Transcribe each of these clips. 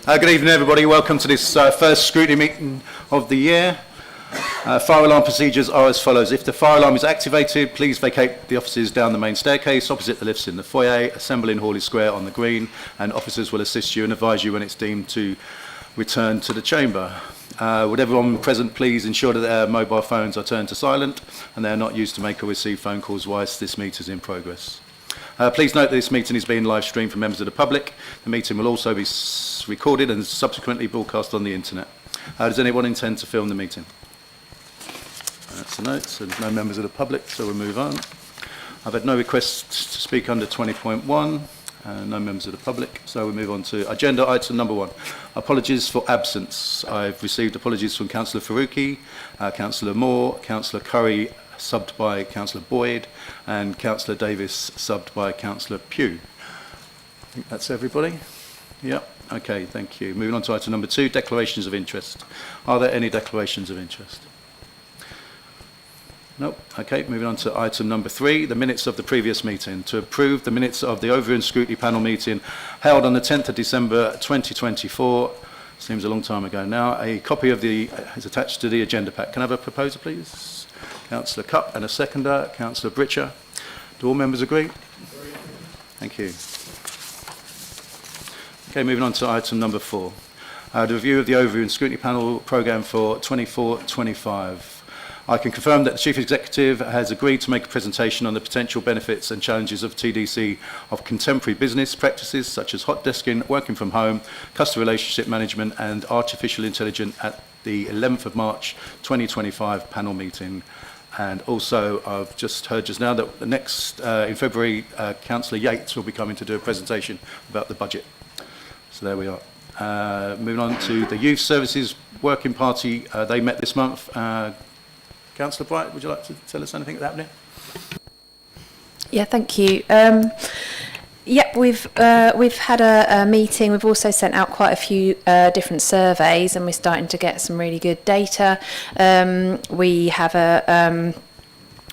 Good evening, everybody. Welcome to this first scrutiny meeting of the year. Fire alarm procedures are as follows. If the fire alarm is activated, please vacate the offices down the main staircase, opposite the lifts in the foyer, assemble in Hawley Square on the green, and officers will assist you and advise you when it's deemed to return to the chamber. Would everyone present please ensure that their mobile phones are turned to silent and they are not used to make or receive phone calls whilst this meeting is in progress. Please note that this meeting is being live streamed for members of the public. The meeting will also be recorded and subsequently broadcast on the internet. Does anyone intend to film the meeting? That's a note, so there's no members of the public, so we'll move on. I've had no requests to speak under 20.1, no members of the public, so we'll move on to agenda item number 1. Apologies for absence. I've received apologies from Councillor Faruqi, Councillor Moore, Councillor Curry, subbed by Councillor Boyd, and Councillor Davis, subbed by Councillor Pugh. I think that's everybody. Yep. Okay, thank you. Moving on to item number 2, declarations of interest. Are there any declarations of interest? No. Okay, moving on to item number 3, the minutes of the previous meeting. To approve the minutes of the Overview and Scrutiny Panel meeting held on the 10th of December 2024. Seems a long time ago now. A copy of the is attached to the agenda pack. Can I have a proposer, please? Councillor Cupp and a seconder, Councillor Britcher. Do all members agree? Thank you. Okay, moving on to item number 4. The review of the Overview and Scrutiny Panel programme for 24-25. I can confirm that the Chief Executive has agreed to make a presentation on the potential benefits and challenges of TDC of contemporary business practices such as hot desking, working from home, customer relationship management and artificial intelligence at the 11th of March 2025 panel meeting. And also, I've just heard just now that the next, in February, Councillor Yates will be coming to do a presentation about the budget. So there we are. Moving on to the Youth Services Working Party. They met this month. Councillor Bright, would you like to tell us anything that's happening? Yeah, thank you. Yep, we've had a meeting. We've also sent out quite a few different surveys, and we're starting to get some really good data. We have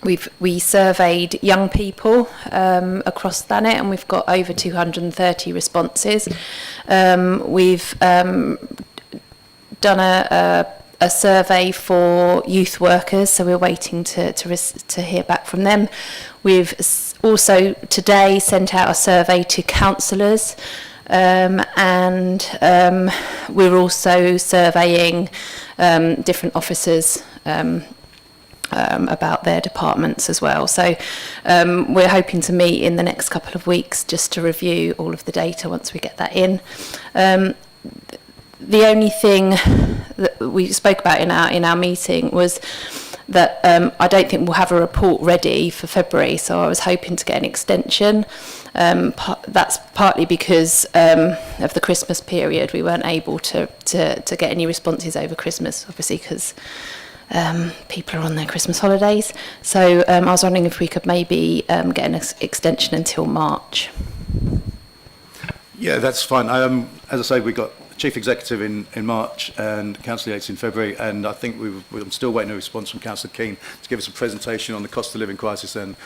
we surveyed young people across Thanet, and we've got over 230 responses. We've done a survey for youth workers, so we're waiting to hear back from them. We've also today sent out a survey to councillors, and we're also surveying different officers about their departments as well. So we're hoping to meet in the next couple of weeks just to review all of the data once we get that in. The only thing that we spoke about in our meeting was that I don't think we'll have a report ready for February, so I was hoping to get an extension. That's partly because of the Christmas period. We weren't able to get any responses over Christmas, obviously, because people are on their Christmas holidays. So I was wondering if we could maybe get an extension until March. Yeah, that's fine. As I say, we got Chief Executive in March and Councillor Yates in February, and I think I'm still waiting a response from Councillor Keane to give us a presentation on the cost of living crisis and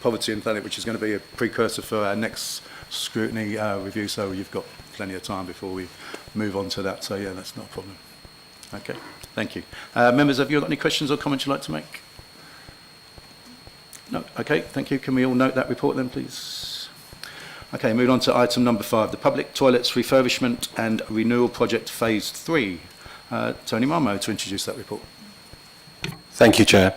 poverty in Thanet, which is going to be a precursor for our next scrutiny review, so you've got plenty of time before we move on to that. So yeah, that's not a problem. Okay, thank you. Members, have you got any questions or comments you'd like to make? No? Okay, thank you. Can we all note that report then, please? Okay, moving on to item number 5, the Public Toilets Refurbishment and Renewal Project Phase 3. Tony Marmo to introduce that report. Thank you, Chair.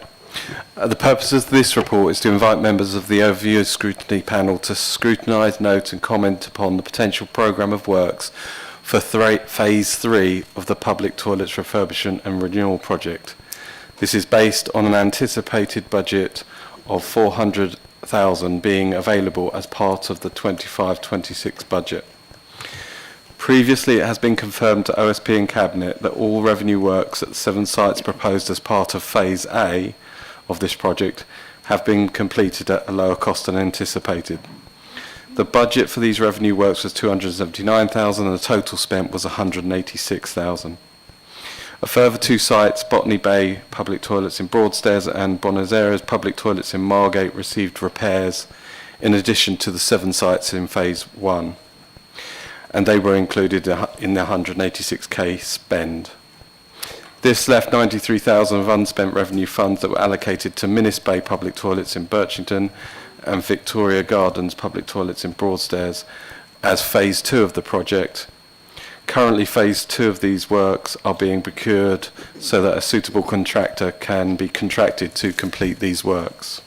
The purpose of this report is to invite members of the Overview and Scrutiny Panel to scrutinise, note and comment upon the potential programme of works for Phase 3 of the Public Toilets Refurbishment and Renewal Project. This is based on an anticipated budget of £400,000 being available as part of the 25-26 budget. Previously, it has been confirmed to OSP and Cabinet that all revenue works at the 7 sites proposed as part of Phase A of this project have been completed at a lower cost than anticipated. The budget for these revenue works was £279,000 and the total spent was £186,000. A further 2 sites, Botany Bay Public Toilets in Broadstairs and Buenos Aires Public Toilets in Margate, received repairs in addition to the 7 sites in Phase 1. and they were included in the 186k spend. This left 93,000 of unspent revenue funds that were allocated to Minnis Bay public toilets in Birchington and Victoria Gardens public toilets in Broadstairs as phase 2 of the project. Currently, phase 2 of these works are being procured so that a suitable contractor can be contracted to complete these works.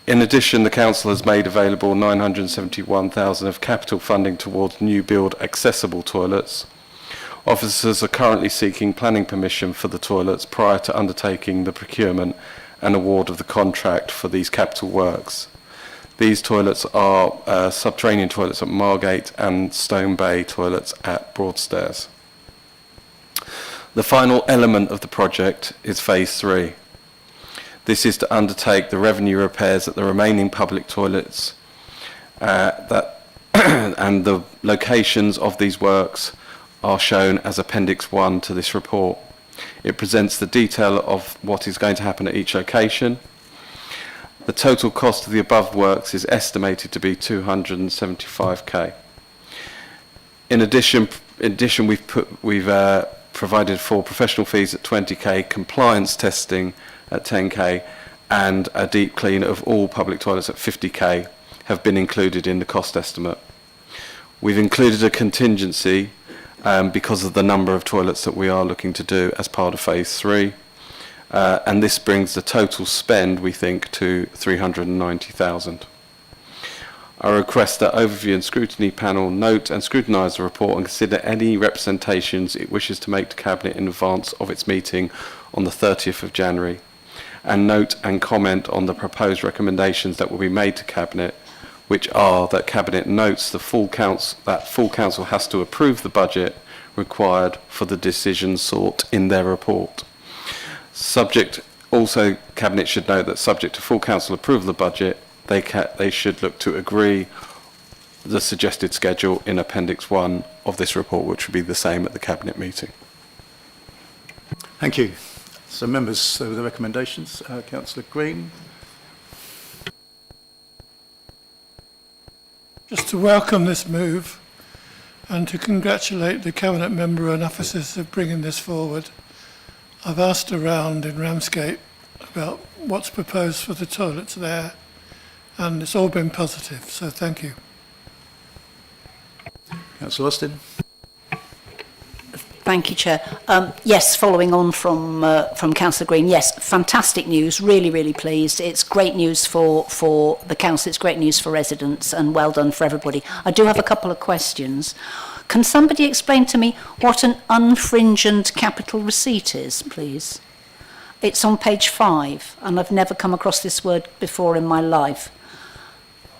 In addition, the council has made available 971,000 of capital funding towards new build accessible toilets. Officers are currently seeking planning permission for the toilets prior to undertaking the procurement and award of the contract for these capital works. These toilets are subterranean toilets at Margate and Stone Bay toilets at Broadstairs. The final element of the project is phase 3. This is to undertake the revenue repairs at the remaining public toilets and the locations of these works are shown as Appendix 1 to this report. It presents the detail of what is going to happen at each location. The total cost of the above works is estimated to be 275k. In addition, we've provided for professional fees at 20k, compliance testing at 10k, and a deep clean of all public toilets at 50k have been included in the cost estimate. We've included a contingency because of the number of toilets that we are looking to do as part of phase 3. And this brings the total spend, we think, to 390,000. I request that Overview and Scrutiny Panel note and scrutinise the report and consider any representations it wishes to make to Cabinet in advance of its meeting on the 30th of January, and note and comment on the proposed recommendations that will be made to Cabinet, which are that Cabinet notes that full council has to approve the budget required for the decision sought in their report. Cabinet should note that subject to full council approval of the budget, they should look to agree the suggested schedule in Appendix 1 of this report, which would be the same at the Cabinet meeting. Thank you. So members, the recommendations. Councillor Green. Just to welcome this move and to congratulate the Cabinet member and officers for bringing this forward. I've asked around in Ramsgate about what's proposed for the toilets there, and it's all been positive, so thank you. Councillor Austin. Thank you, Chair. Yes, following on from Councillor Green, yes, fantastic news, really, really pleased. It's great news for the council, it's great news for residents, and well done for everybody. I do have a couple of questions. Can somebody explain to me what an unfringent capital receipt is, please? It's on page 5, and I've never come across this word before in my life.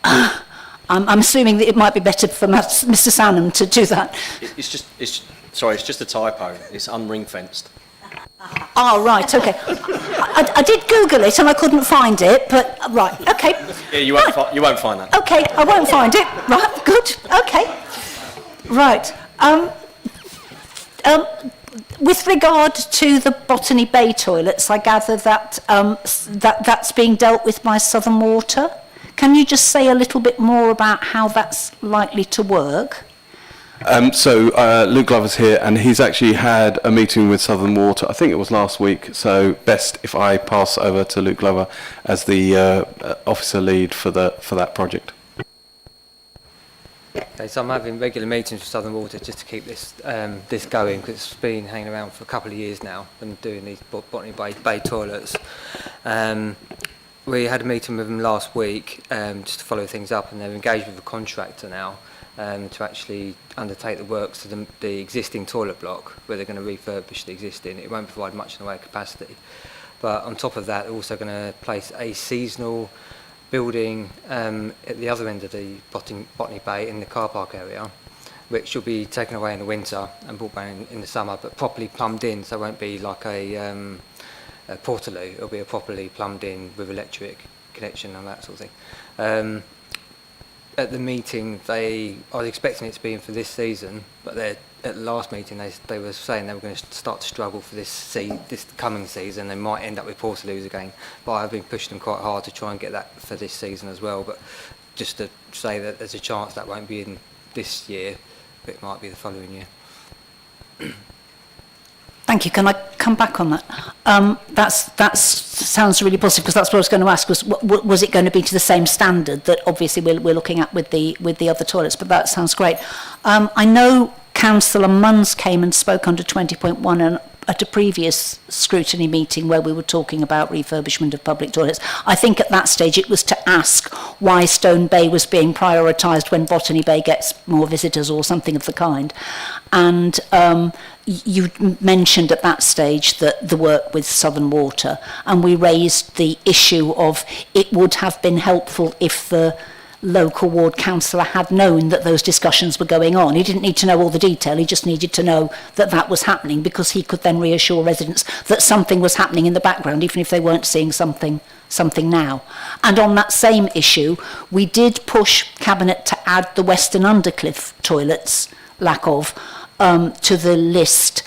I'm assuming that it might be better for Mr. Sanham to do that. It's just a typo. It's unring-fenced. Oh, right, okay. I did Google it and I couldn't find it, but right, okay. Yeah, you won't find that. Okay, I won't find it. Right, good, okay. Right. With regard to the Botany Bay toilets, I gather that that's being dealt with by Southern Water. Can you just say a little bit more about how that's likely to work? Luke Glover's here, and he's actually had a meeting with Southern Water, I think it was last week, so best if I pass over to Luke Glover as the officer lead for that project. Okay, so I'm having regular meetings with Southern Water just to keep this going, because it's been hanging around for a couple of years now, them doing these Botany Bay toilets. We had a meeting with them last week just to follow things up, and they've engaged with a contractor now to actually undertake the works to the existing toilet block, where they're going to refurbish the existing. It won't provide much in the way of capacity. But on top of that, they're also going to place a seasonal building at the other end of the Botany Bay in the car park area, which will be taken away in the winter and brought back in the summer, but properly plumbed in, so it won't be like a portaloo. It'll be a properly plumbed in with electric connection and that sort of thing. At the meeting, I was expecting it to be in for this season, but at the last meeting they were saying they were going to start to struggle for this coming season. They might end up with portaloos again, but I've been pushing them quite hard to try and get that for this season as well. But just to say that there's a chance that won't be in this year, but it might be the following year. Thank you. Can I come back on that? That sounds really positive, because that's what I was going to ask, was it going to be to the same standard that obviously we're looking at with the other toilets, but that sounds great. I know Councillor Munns came and spoke under 20.1 and at a previous scrutiny meeting where we were talking about refurbishment of public toilets. I think at that stage it was to ask why Stone Bay was being prioritised when Botany Bay gets more visitors or something of the kind. And you mentioned at that stage that the work with Southern Water, and we raised the issue of it would have been helpful if the local ward councillor had known that those discussions were going on. He didn't need to know all the detail, he just needed to know that that was happening, because he could then reassure residents that something was happening in the background, even if they weren't seeing something now. And on that same issue, we did push Cabinet to add the Western Undercliff toilets, lack of, to the list,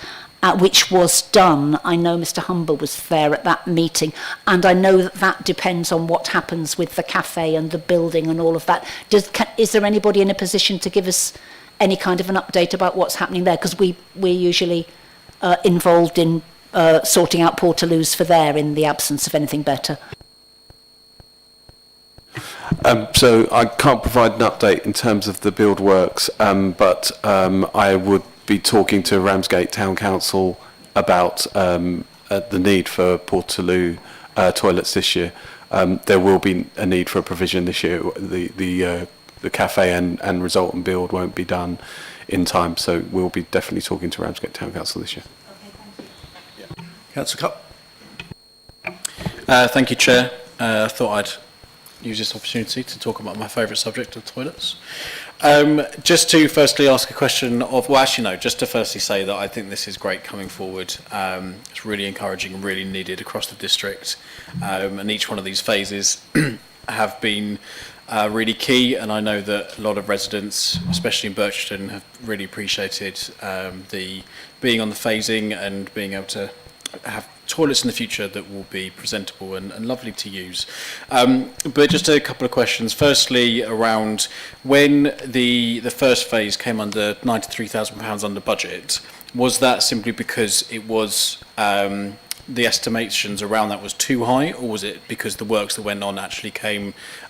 which was done. I know Mr Humber was there at that meeting, and I know that that depends on what happens with the cafe and the building and all of that. Is there anybody in a position to give us any kind of an update about what's happening there? Because we're usually involved in sorting out Portaloos for there in the absence of anything better. So I can't provide an update in terms of the build works, but I would be talking to Ramsgate Town Council about the need for Portaloo toilets this year. There will be a need for a provision this year. The cafe and resultant build won't be done in time, so we'll be definitely talking to Ramsgate Town Council this year. Councillor Cupp. Thank you, Chair. I thought I'd use this opportunity to talk about my favourite subject of toilets. Just to firstly ask a question of, well, actually no, just to firstly say that I think this is great coming forward. It's really encouraging and really needed across the district, and each one of these phases have been really key, and I know that a lot of residents, especially in Birchton, have really appreciated the being on the phasing and being able to have toilets in the future that will be presentable and lovely to use. But just a couple of questions. Firstly, around when the first phase came under £93,000 under budget, was that simply because it was the estimations around that was too high, or was it because the works that went on actually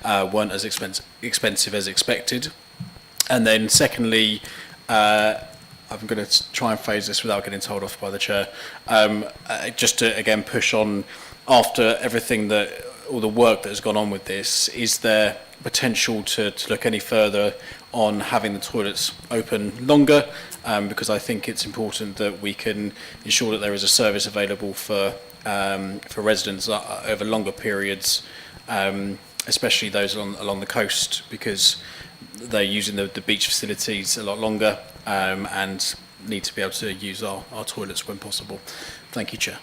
weren't as expensive as expected? And then secondly, I'm going to try and phrase this without getting told off by the chair. Just to again push on, after everything all the work that has gone on with this, is there potential to look any further on having the toilets open longer? Because I think it's important that we can ensure that there is a service available for residents over longer periods, especially those along the coast, because they're using the beach facilities a lot longer, and need to be able to use our toilets when possible. Thank you, Chair.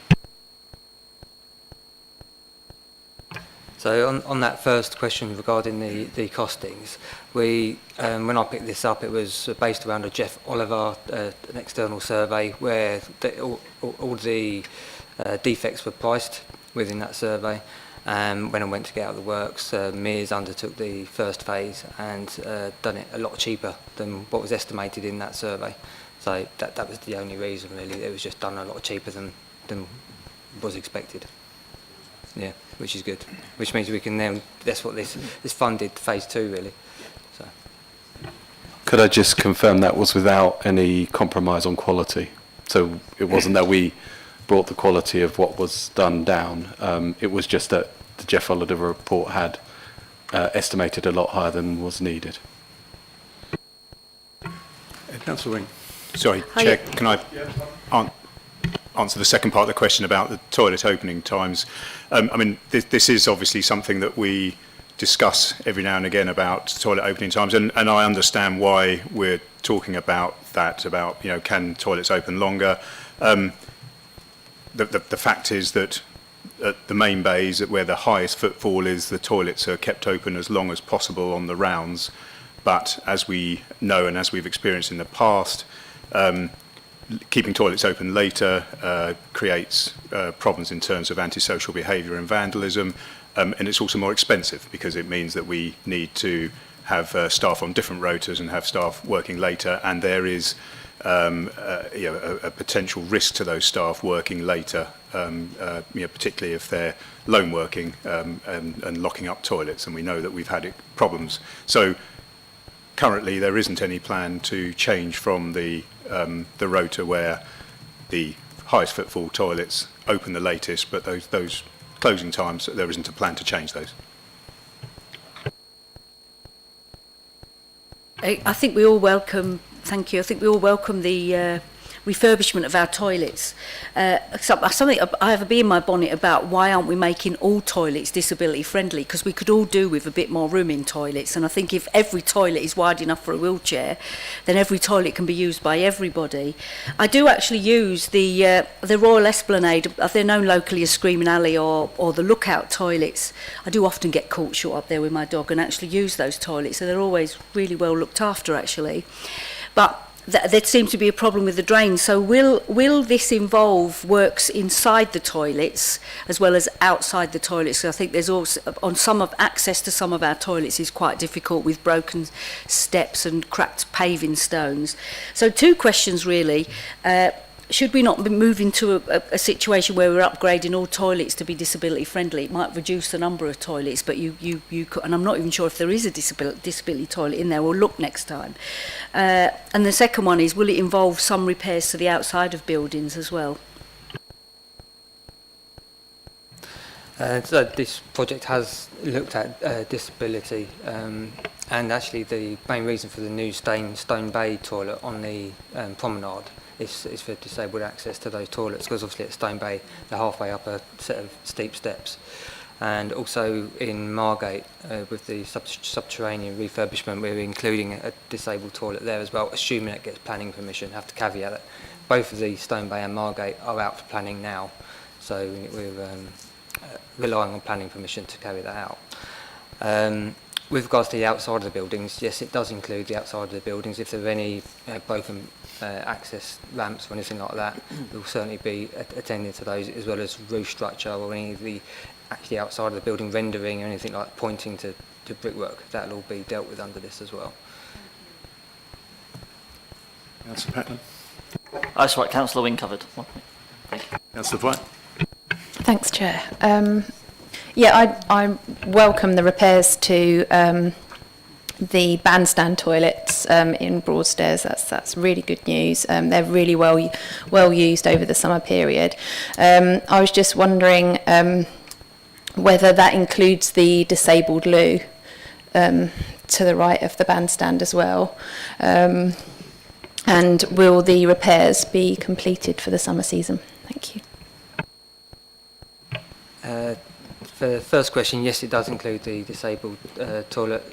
So on that first question regarding the costings, when I picked this up, it was based around a Jeff Oliver, an external survey, where all the defects were priced within that survey. When I went to get out the works, Mears undertook the first phase and done it a lot cheaper than what was estimated in that survey. So that was the only reason, really. It was just done a lot cheaper than was expected. Yeah, which is good. Which means we can then, that's what this funded phase 2, really. So. Could I just confirm that was without any compromise on quality? So it wasn't that we brought the quality of what was done down. It was just that the Jeff Oliver report had estimated a lot higher than was needed. Councillor Ring. Sorry, Chair, can I answer the second part of the question about the toilet opening times? I mean, this is obviously something that we discuss every now and again about toilet opening times, and I understand why we're talking about that, about, you know, can toilets open longer? The fact is that at the main bays, where the highest footfall is, the toilets are kept open as long as possible on the rounds. But as we know, and as we've experienced in the past, keeping toilets open later creates problems in terms of antisocial behaviour and vandalism, and it's also more expensive because it means that we need to have staff on different rotas and have staff working later, and there is a potential risk to those staff working later, particularly if they're lone working and locking up toilets, and we know that we've had problems. So currently there isn't any plan to change from the rota where the highest footfall toilets open the latest, but those closing times, there isn't a plan to change those. I think we all welcome, thank you, I think we all welcome the refurbishment of our toilets. Something I have a bee in my bonnet about why aren't we making all toilets disability friendly, because we could all do with a bit more room in toilets, and I think if every toilet is wide enough for a wheelchair, then every toilet can be used by everybody. I do actually use the Royal Esplanade, they're known locally as Screaming Alley or the Lookout toilets. I do often get caught short up there with my dog and actually use those toilets, so they're always really well looked after actually. But there seems to be a problem with the drains. So will this involve works inside the toilets as well as outside the toilets? So I think there's also access to some of our toilets is quite difficult with broken steps and cracked paving stones. So two questions really. Should we not be moving to a situation where we're upgrading all toilets to be disability friendly? It might reduce the number of toilets, but you could, and I'm not even sure if there is a disability toilet in there. We'll look next time. And the second one is, will it involve some repairs to the outside of buildings as well? So this project has looked at disability, and actually the main reason for the new Stone Bay toilet on the promenade is for disabled access to those toilets, because obviously at Stone Bay they're halfway up a set of steep steps. And also in Margate, with the subterranean refurbishment, we're including a disabled toilet there as well, assuming it gets planning permission. I have to caveat that both of the Stone Bay and Margate are out for planning now, so we're relying on planning permission to carry that out. With regards to the outside of the buildings, yes, it does include the outside of the buildings. If there are any broken access ramps or anything like that, we'll certainly be attending to those, as well as roof structure or any of the actually outside of the building rendering or anything like pointing to brickwork. That'll all be dealt with under this as well. Councillor Patton. That's right, Councillor Wing covered. Thank you. Councillor Dwight. Thanks, Chair. Yeah, I welcome the repairs to the bandstand toilets in Broadstairs. That's really good news. They're really well used over the summer period. I was just wondering whether that includes the disabled loo to the right of the bandstand as well. And will the repairs be completed for the summer season? Thank you. For the first question, yes, it does include the disabled toilet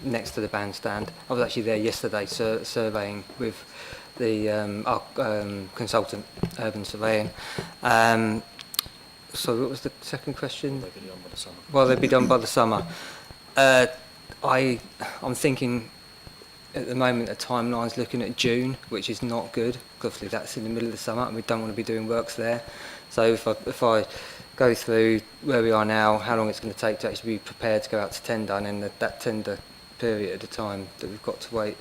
next to the bandstand. I was actually there yesterday surveying with the our consultant, Urban Surveying. So what was the second question? They'll be done by the summer. Well, they'll be done by the summer. I'm thinking at the moment the timeline's looking at June, which is not good. Obviously, that's in the middle of the summer, and we don't want to be doing works there. So if I go through where we are now, how long it's going to take to actually be prepared to go out to tender, and then that tender period at a time that we've got to wait,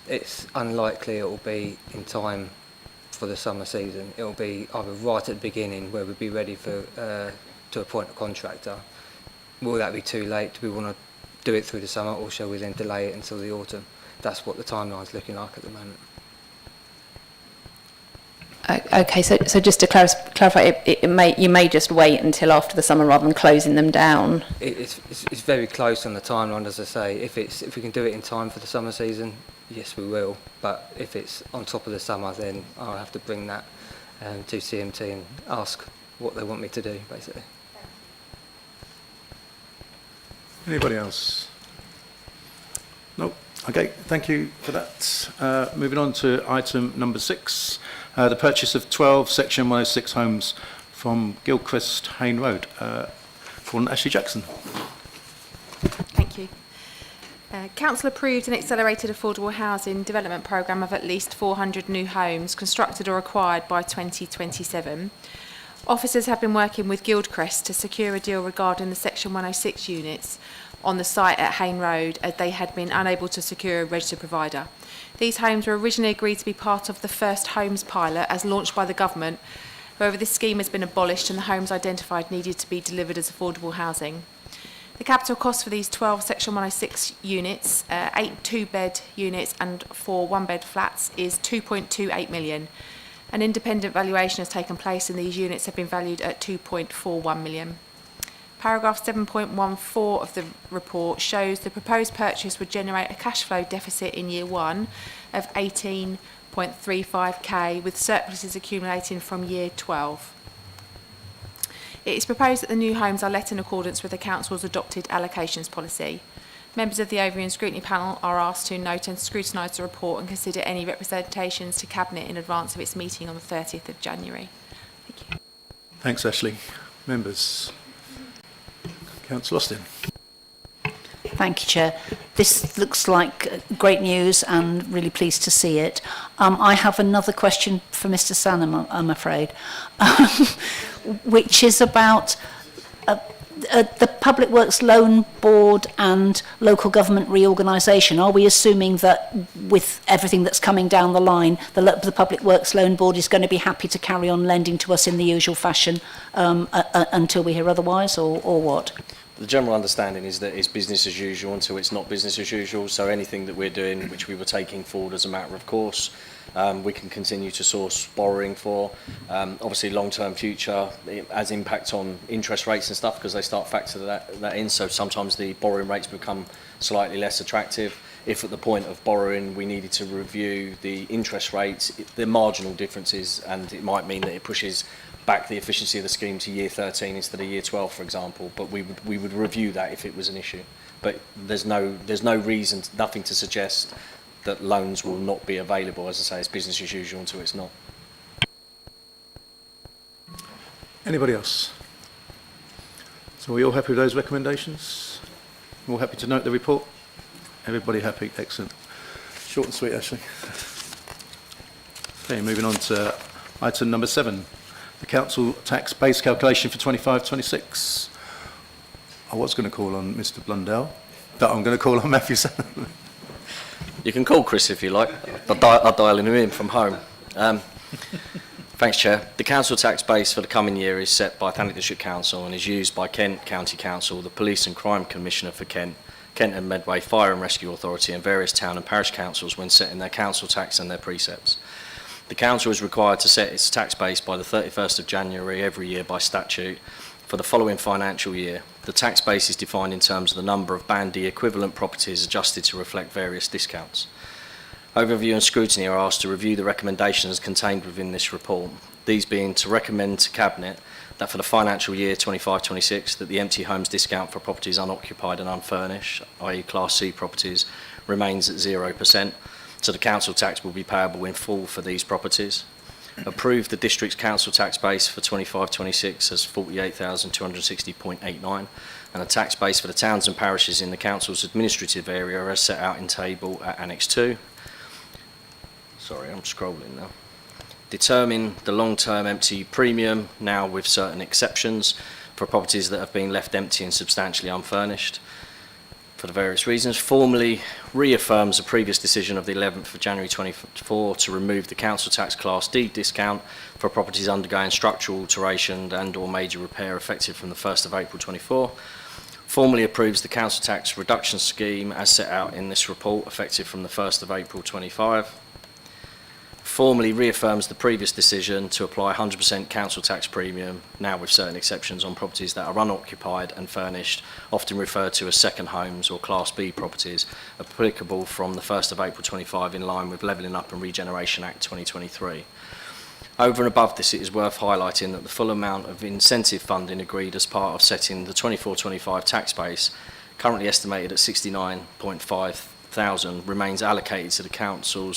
it's unlikely it will be in time for the summer season. It will be either right at the beginning where we'll be ready for to appoint a contractor. Will that be too late? Do we want to do it through the summer, or shall we then delay it until the autumn? That's what the timeline's looking like at the moment. Okay, so just to clarify, you may just wait until after the summer rather than closing them down. It's very close on the timeline, as I say. If we can do it in time for the summer season, yes, we will. But if it's on top of the summer, then I'll have to bring that to CMT and ask what they want me to do, basically. Anybody else? Nope. Okay, thank you for that. Moving on to item number 6, the purchase of 12 Section 106 homes from Gilchrist Hayne Road. For Ashley Jackson. Thank you. Council approved an accelerated affordable housing development programme of at least 400 new homes constructed or acquired by 2027. Officers have been working with Gilchrist to secure a deal regarding the Section 106 units. on the site at Hayne Road as they had been unable to secure a registered provider. These homes were originally agreed to be part of the First Homes pilot as launched by the government. However, this scheme has been abolished and the homes identified needed to be delivered as affordable housing. The capital cost for these 12 Section 106 units, 8 two-bed units and 4 one-bed flats is 2.28 million. An independent valuation has taken place and these units have been valued at 2.41 million. Paragraph 7.14 of the report shows the proposed purchase would generate a cash flow deficit in year 1 of 18.35k with surpluses accumulating from year 12. It is proposed that the new homes are let in accordance with the Council's adopted allocations policy. Members of the Overview and Scrutiny Panel are asked to note and scrutinise the report and consider any representations to Cabinet in advance of its meeting on the 30th of January. Thank you. Thanks, Ashley. Members. Councillor Austin. Thank you, Chair. This looks like great news and really pleased to see it. I have another question for Mr. Sanham, I'm afraid, which is about the Public Works Loan Board and local government reorganisation. Are we assuming that with everything that's coming down the line, the Public Works Loan Board is going to be happy to carry on lending to us in the usual fashion until we hear otherwise, or what? The general understanding is that it's business as usual until it's not business as usual. So anything that we're doing, which we were taking forward as a matter of course, we can continue to source borrowing for. Obviously, long-term future, it has impact on interest rates and stuff because they start factoring that in. So sometimes the borrowing rates become slightly less attractive. If at the point of borrowing we needed to review the interest rates, the marginal differences, and it might mean that it pushes back the efficiency of the scheme to year 13 instead of year 12, for example. But we would review that if it was an issue. But there's no reason, nothing to suggest that loans will not be available. As I say, it's business as usual until it's not. Anybody else? So are we all happy with those recommendations? All happy to note the report? Everybody happy? Excellent. Short and sweet, Ashley. Okay, moving on to item number 7. The council tax base calculation for 25-26. I was going to call on Mr. Blundell, but I'm going to call on Matthew Sanham. You can call Chris if you like. I'll dial him in from home. Thanks, Chair. The council tax base for the coming year is set by Thanet District Council and is used by Kent County Council, the Police and Crime Commissioner for Kent, Kent and Medway Fire and Rescue Authority and various town and parish councils when setting their council tax and their precepts. The council is required to set its tax base by the 31st of January every year by statute for the following financial year. The tax base is defined in terms of the number of Band D equivalent properties adjusted to reflect various discounts. Overview and Scrutiny are asked to review the recommendations contained within this report, these being to recommend to Cabinet that for the financial year 25-26 that the empty homes discount for properties unoccupied and unfurnished, i.e. Class C properties, remains at 0%. So the council tax will be payable in full for these properties. Approve the district's council tax base for 25-26 as 48,260.89 and a tax base for the towns and parishes in the council's administrative area as set out in table at Annex 2. Sorry, I'm scrolling now. Determine the long-term empty premium, now with certain exceptions, for properties that have been left empty and substantially unfurnished. For the various reasons, formally reaffirms the previous decision of the 11th of January 24 to remove the council tax Class D discount for properties undergoing structural alteration and or major repair effective from the 1st of April 24. Formally approves the council tax reduction scheme as set out in this report effective from the 1st of April 25. Formally reaffirms the previous decision to apply 100% council tax premium, now with certain exceptions, on properties that are unoccupied and furnished, often referred to as second homes or Class B properties, applicable from the 1st of April 25 in line with Levelling Up and Regeneration Act 2023. Over and above this, it is worth highlighting that the full amount of incentive funding agreed as part of setting the 24-25 tax base, currently estimated at 69.5 thousand, remains allocated to the council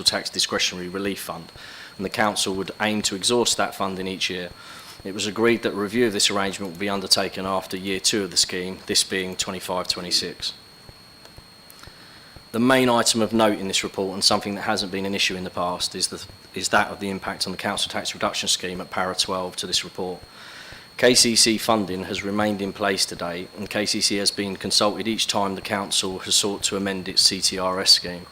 tax discretionary relief fund, and the council would aim to exhaust that funding each year. It was agreed that a review of this arrangement will be undertaken after year 2 of the scheme, this being 25-26. The main item of note in this report, and something that hasn't been an issue in the past, is that of the impact on the council tax reduction scheme at para 12 to this report. KCC funding has remained in place to date, and KCC has been consulted each time the Council has sought to amend its CTRS scheme.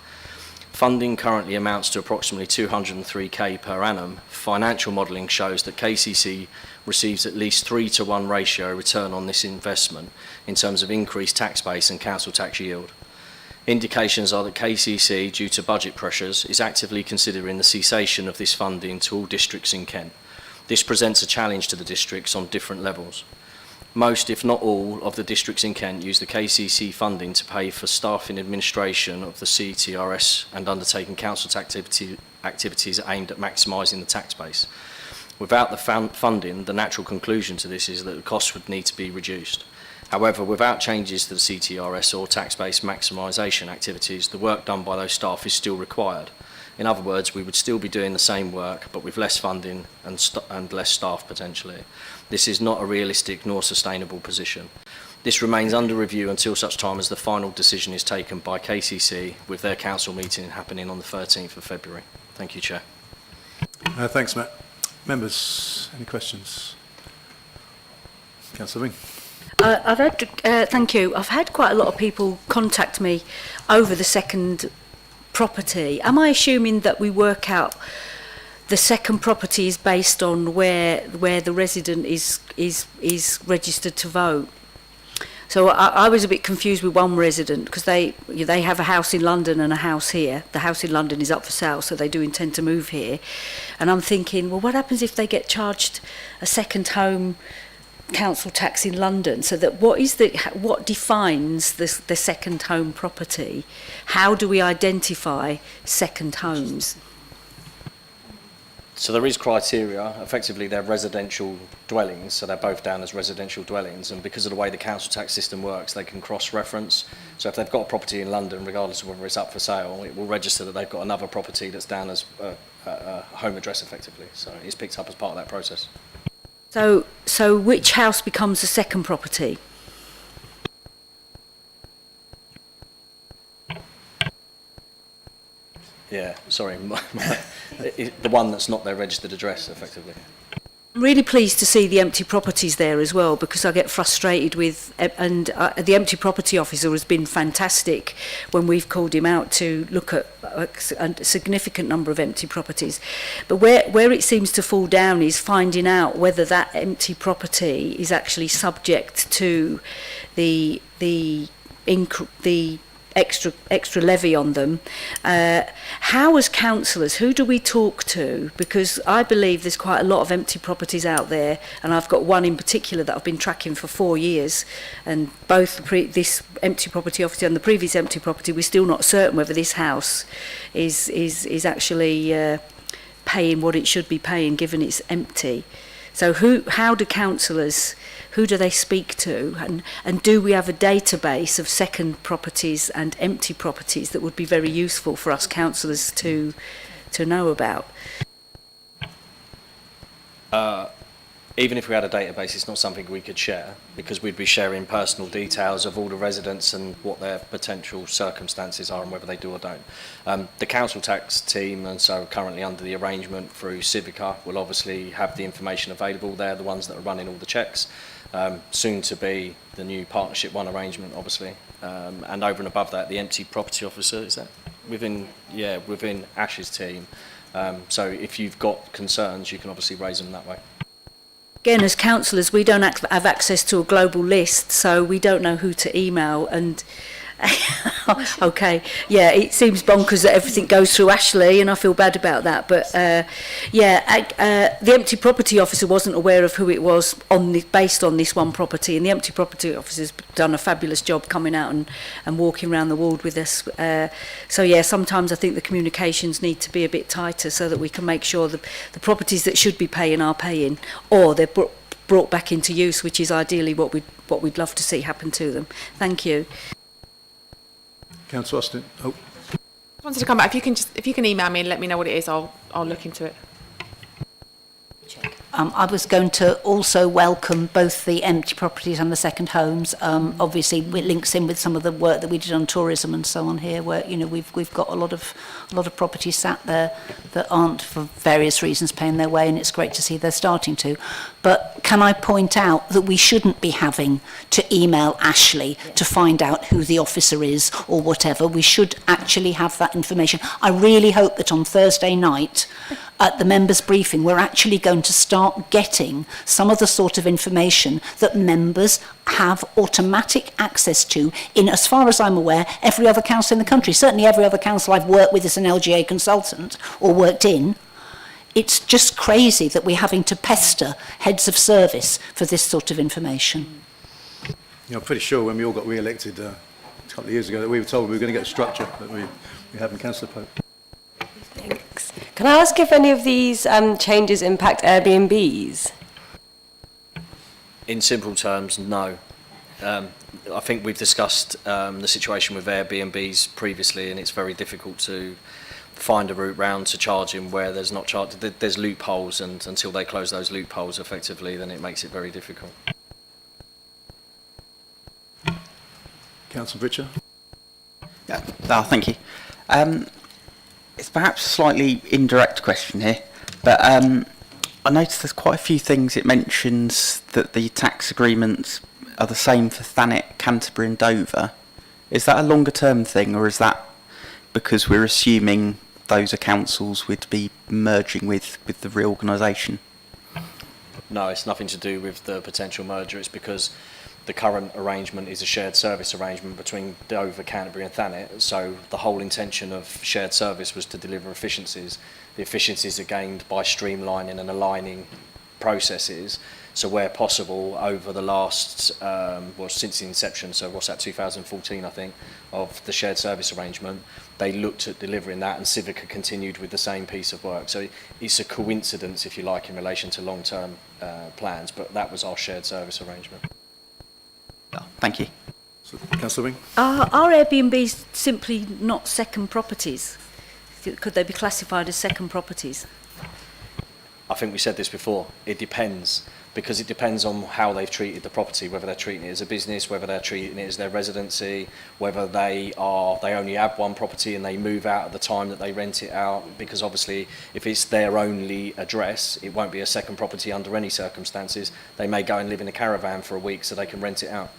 Funding currently amounts to approximately 203k per annum. Financial modelling shows that KCC receives at least 3-to-1 ratio return on this investment in terms of increased tax base and council tax yield. Indications are that KCC, due to budget pressures, is actively considering the cessation of this funding to all districts in Kent. This presents a challenge to the districts on different levels. Most, if not all, of the districts in Kent use the KCC funding to pay for staff in administration of the CTRS and undertaking council activities aimed at maximising the tax base. Without the funding, the natural conclusion to this is that the costs would need to be reduced. However, without changes to the CTRS or tax-based maximisation activities, the work done by those staff is still required. In other words, we would still be doing the same work, but with less funding and less staff potentially. This is not a realistic nor sustainable position. This remains under review until such time as the final decision is taken by KCC, with their council meeting happening on the 13th of February. Thank you, Chair. Thanks, Matt. Members, any questions? Councillor Wing. Thank you. I've had quite a lot of people contact me over the second property. Am I assuming that we work out the second property is based on where the resident is registered to vote? So I was a bit confused with one resident because they have a house in London and a house here. The house in London is up for sale, so they do intend to move here. And I'm thinking, well, what happens if they get charged a second home council tax in London? So that what defines the second home property? How do we identify second homes? So there is criteria. Effectively, they're residential dwellings, so they're both down as residential dwellings, and because of the way the council tax system works, they can cross-reference. So if they've got a property in London, regardless of whether it's up for sale, it will register that they've got another property that's down as a home address, effectively. So it's picked up as part of that process. So which house becomes a second property? Yeah, sorry, the one that's not their registered address, effectively. I'm really pleased to see the empty properties there as well, because I get frustrated with, and the empty property officer has been fantastic when we've called him out to look at a significant number of empty properties. But where it seems to fall down is finding out whether that empty property is actually subject to the extra levy on them. How as councillors, who do we talk to? Because I believe there's quite a lot of empty properties out there, and I've got one in particular that I've been tracking for 4 years, and both this empty property officer and the previous empty property, we're still not certain whether this house is actually paying what it should be paying given it's empty. So how do councillors, who do they speak to, and do we have a database of second properties and empty properties that would be very useful for us councillors to know about? Even if we had a database, it's not something we could share, because we'd be sharing personal details of all the residents and what their potential circumstances are and whether they do or don't. The council tax team, and so currently under the arrangement through Civica, will obviously have the information available. They're the ones that are running all the checks. Soon to be the new Partnership One arrangement, obviously. And over and above that, the empty property officer, is that within Ash's team. So if you've got concerns, you can obviously raise them that way. Again, as councillors, we don't have access to a global list, so we don't know who to email. And okay, yeah, it seems bonkers that everything goes through Ashley, and I feel bad about that. But the empty property officer wasn't aware of who it was based on this one property, and the empty property officer's done a fabulous job coming out and walking around the ward with us. So yeah, sometimes I think the communications need to be a bit tighter so that we can make sure the properties that should be paying are paying, or they're brought back into use, which is ideally what we'd love to see happen to them. Thank you. Councillor Austin. Oh. I wanted to come back. If you can email me and let me know what it is, I'll look into it. Check. I was going to also welcome both the empty properties and the second homes. Obviously, it links in with some of the work that we did on tourism and so on here, where we've got a lot of properties sat there that aren't, for various reasons, paying their way, and it's great to see they're starting to. But can I point out that we shouldn't be having to email Ashley to find out who the officer is or whatever? We should actually have that information. I really hope that on Thursday night, at the members' briefing, we're actually going to start getting some of the sort of information that members have automatic access to in, as far as I'm aware, every other council in the country. Certainly every other council I've worked with as an LGA consultant or worked in. It's just crazy that we're having to pester heads of service for this sort of information. I'm pretty sure when we all got re-elected a couple of years ago that we were told we were going to get a structure that we haven't, Councillor Pope. Thanks. Can I ask if any of these changes impact Airbnbs? In simple terms, no. I think we've discussed the situation with Airbnbs previously, and it's very difficult to find a route round to charging where there's not charged. There's loopholes, and until they close those loopholes effectively, then it makes it very difficult. Councillor Britcher. Yeah, thank you. It's perhaps a slightly indirect question here, but I noticed there's quite a few things it mentions that the tax agreements are the same for Thanet, Canterbury and Dover. Is that a longer term thing, or is that because we're assuming those are councils we'd be merging with the reorganisation? No, it's nothing to do with the potential merger. It's because the current arrangement is a shared service arrangement between Dover, Canterbury and Thanet, so the whole intention of shared service was to deliver efficiencies. The efficiencies are gained by streamlining and aligning processes, so where possible over the last, since the inception, so what's that, 2014 I think, of the shared service arrangement, they looked at delivering that, and Civica continued with the same piece of work. So it's a coincidence, if you like, in relation to long-term plans, but that was our shared service arrangement. Oh, thank you. So, Councillor Wing. Are Airbnbs simply not second properties? Could they be classified as second properties? I think we said this before. It depends, because it depends on how they've treated the property, whether they're treating it as a business, whether they're treating it as their residency, whether they only have one property and they move out at the time that they rent it out, because obviously if it's their only address, it won't be a second property under any circumstances. They may go and live in a caravan for a week so they can rent it out.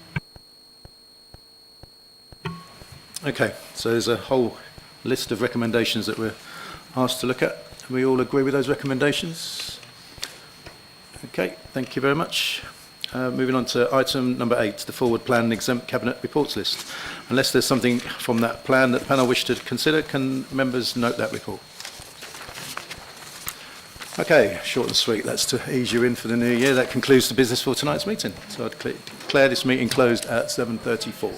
Okay, so there's a whole list of recommendations that we're asked to look at. We all agree with those recommendations? Okay, thank you very much. Moving on to item number 8, the forward plan and exempt cabinet reports list. Unless there's something from that plan that the panel wish to consider, can members note that report? Okay, short and sweet. That's to ease you in for the new year. That concludes the business for tonight's meeting. So I'd declare this meeting closed at 7:34.